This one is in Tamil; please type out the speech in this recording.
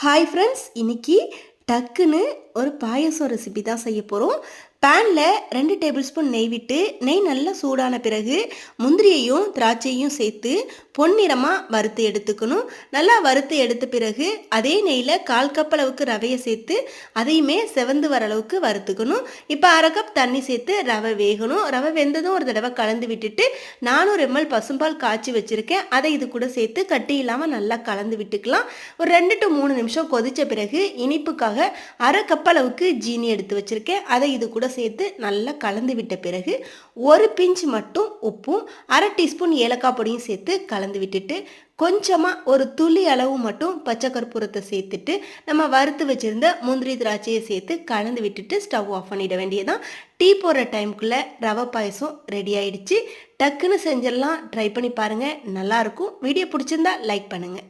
ஹாய் ஃப்ரெண்ட்ஸ், இன்னைக்கு டக்குன்னு ஒரு பாயசம் ரெசிபி தான் செய்ய போகிறோம். பேனில் 2 டேபிள் ஸ்பூன் நெய் விட்டு, நெய் நல்லா சூடான பிறகு முந்திரியையும் திராட்சையும் சேர்த்து பொன்னிறமாக வறுத்து எடுத்துக்கணும். நல்லா வறுத்து எடுத்த பிறகு அதே நெய்யில் 1/4 கப் அளவுக்கு ரவையை சேர்த்து அதையுமே செவந்து வர அளவுக்கு வறுத்துக்கணும். இப்போ 1/2 கப் தண்ணி சேர்த்து ரவை வேகணும். ரவை வெந்ததும் ஒரு தடவை கலந்து விட்டுட்டு 400 ml பசும்பால் காய்ச்சி வச்சுருக்கேன், அதை இது கூட சேர்த்து கட்டி இல்லாமல் நல்லா கலந்து விட்டுக்கலாம். ஒரு 2 to 3 நிமிஷம் கொதித்த பிறகு இனிப்புக்காக 1/2 கப் அளவுக்கு ஜீனி எடுத்து வச்சுருக்கேன், அதை இது கூட சேர்த்து நல்லா கலந்து விட்ட பிறகு ஒரு பிஞ்ச் மட்டும் உப்பும் 1/2 டீஸ்பூன் ஏலக்காய் பொடியும் சேர்த்து கலந்து விட்டுட்டு கொஞ்சமாக ஒரு துளி அளவு மட்டும் பச்சை கற்பூரத்தை சேர்த்துட்டு நம்ம வறுத்து வச்சுருந்த முந்திரி திராட்சையை சேர்த்து கலந்து விட்டுட்டு ஸ்டவ் ஆஃப் பண்ணிட வேண்டியதான். டீ போடுற டைமுக்குள்ளே ரவை பாயசம் ரெடி ஆயிடுச்சு. டக்குன்னு செஞ்சிடலாம். ட்ரை பண்ணி பாருங்கள், நல்லாயிருக்கும். வீடியோ பிடிச்சிருந்தா லைக் பண்ணுங்கள்.